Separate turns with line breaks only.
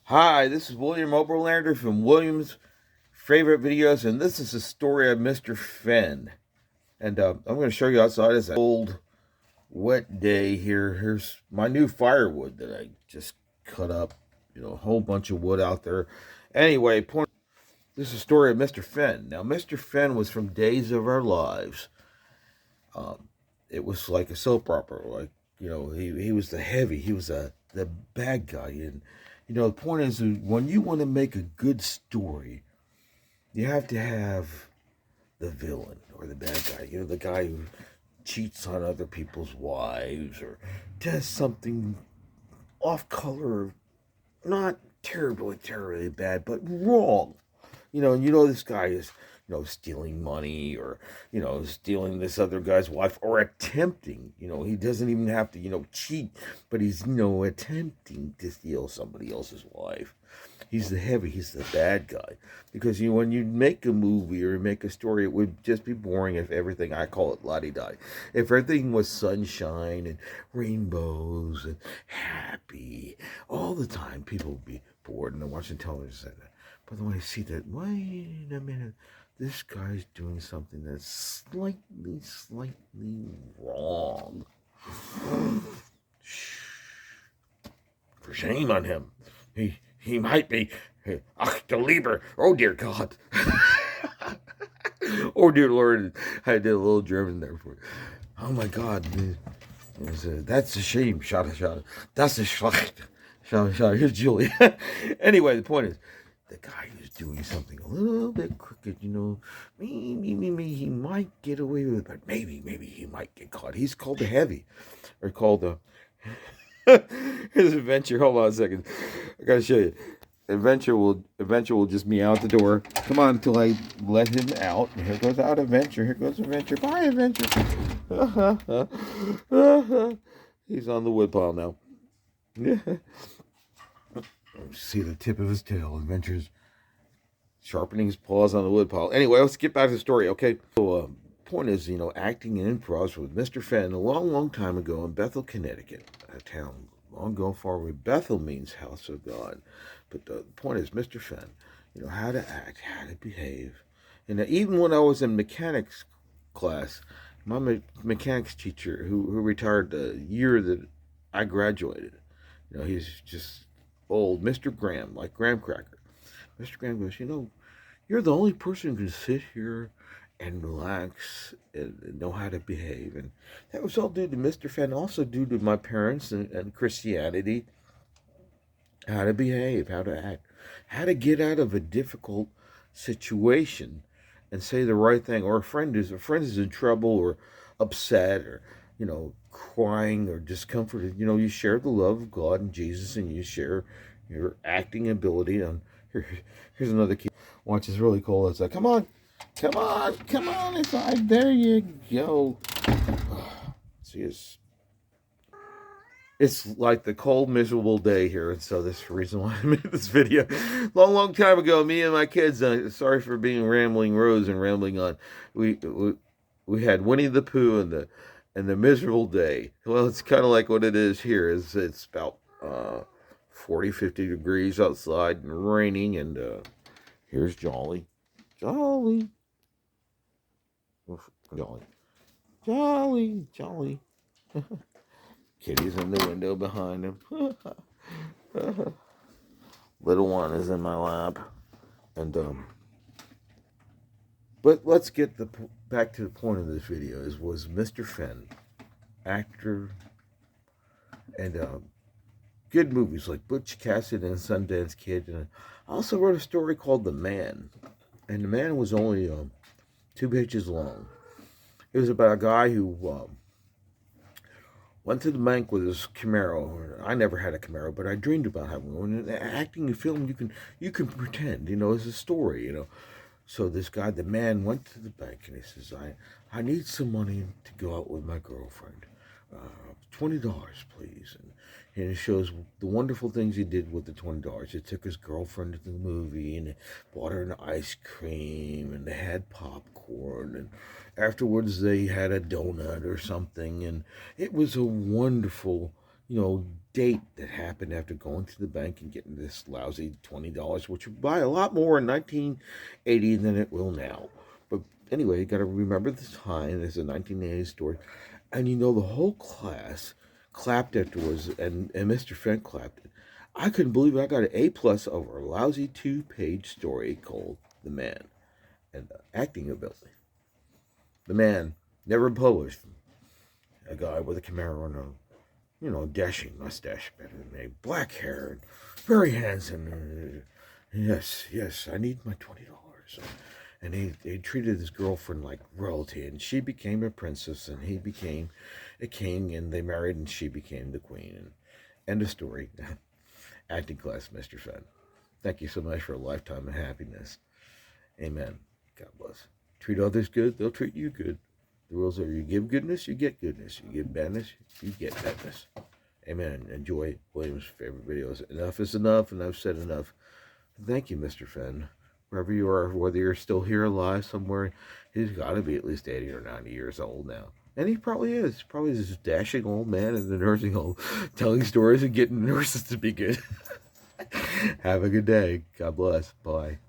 Hi, this is William Oberlander from William's Favorite Videos, and this is the story of Mr. Fenn. And I'm going to show you outside. It's a cold, wet day here. Here's my new firewood that I just cut up. A whole bunch of wood out there. Anyway, this is the story of Mr. Fenn. Now, Mr. Fenn was from Days of Our Lives. Um, it was like a soap opera. He was the heavy. He was the bad guy. And, the point is, when you want to make a good story, you have to have the villain or the bad guy. The guy who cheats on other people's wives or does something off color, not terribly bad, but wrong. And this guy is, stealing money or, stealing this other guy's wife or attempting, he doesn't even have to, cheat, but he's, attempting to steal somebody else's wife. He's he's the bad guy. Because, when you make a movie or make a story, it would just be boring if everything, I call it la-di-da. If everything was sunshine and rainbows and happy all the time, people would be bored and they're watching television. But when I see that, wait a minute, this guy's doing something that's slightly wrong. For shame on him. He might be. Ach, the Lieber. Oh, dear God. Oh, dear Lord. I did a little German there for you. Oh, my God. That's a shame. Schade. That's a schlecht. Schade. Here's Julie. Anyway, the point is, the guy is doing something a little bit crooked, maybe he might get away with it, but maybe he might get caught. He's called the heavy, or called the his adventure. Hold on a second, I gotta show you. Adventure will just meow out the door. Come on until I let him out. And here goes out Adventure. Here goes Adventure. Bye, Adventure. He's on the woodpile now. See the tip of his tail. Adventure's sharpening his paws on the woodpile. Anyway, let's get back to the story, okay? So, point is, acting in improv with Mr. Fenn a long time ago in Bethel, Connecticut, a town long ago far away. Bethel means house of God. But the point is, Mr. Fenn, how to act, how to behave. And even when I was in mechanics class, my mechanics teacher, who retired the year that I graduated, he's just old, Mr. Graham, like Graham Cracker. Mr. Graham goes, you're the only person who can sit here and relax and know how to behave. And that was all due to Mr. Fenn, also due to my parents and Christianity. How to behave, how to act, how to get out of a difficult situation and say the right thing. Or a friend is in trouble or upset or, crying or discomforted. You share the love of God and Jesus, and you share your acting ability. And here's another key. Watch, it's really cool. It's like, come on inside. There you go. See, it's like the cold, miserable day here, and so this is the reason why I made this video. Long time ago, me and my kids, sorry for being rambling Rose and rambling on, we had Winnie the Pooh and the miserable day. Well, it's kind of like what it is here. It's about 40, 50 degrees outside and raining, and here's Jolly. Jolly. Kitty's in the window behind him. Little one is in my lap. And, but let's get back to the point of this video. Was Mr. Fenn, actor, and good movies like Butch Cassidy and Sundance Kid. And I also wrote a story called The Man. And The Man was only 2 pages long. It was about a guy who went to the bank with his Camaro. I never had a Camaro, but I dreamed about having one. And acting in film, you can pretend, it's a story, So this guy, the man, went to the bank and he says, I need some money to go out with my girlfriend. $20, please. And it shows the wonderful things he did with the $20. He took his girlfriend to the movie and bought her an ice cream and they had popcorn, and afterwards they had a donut or something, and it was a wonderful, date that happened after going to the bank and getting this lousy $20, which would buy a lot more in 1980 than it will now. But anyway, you got to remember the time. It's a 1980 story. And you know, the whole class clapped afterwards, and Mr. Fenn clapped it. I couldn't believe I got an A+ over a lousy 2-page story called The Man and acting ability. The Man, never published. A guy with a Camaro and a dashing mustache, better than me, black hair, and very handsome. Yes, I need my $20. And he treated his girlfriend like royalty, and she became a princess, and he became a king, and they married, and she became the queen. And end of story. Acting class, Mr. Fenn. Thank you so much for a lifetime of happiness. Amen. God bless. Treat others good, they'll treat you good. The rules are: you give goodness, you get goodness. You give badness, you get badness. Amen. Enjoy William's favorite videos. Enough is enough, and I've said enough. Thank you, Mr. Fenn. Wherever you are, whether you're still here alive somewhere, he's got to be at least 80 or 90 years old now. And he probably is. Probably this dashing old man in the nursing home telling stories and getting nurses to be good. Have a good day. God bless. Bye.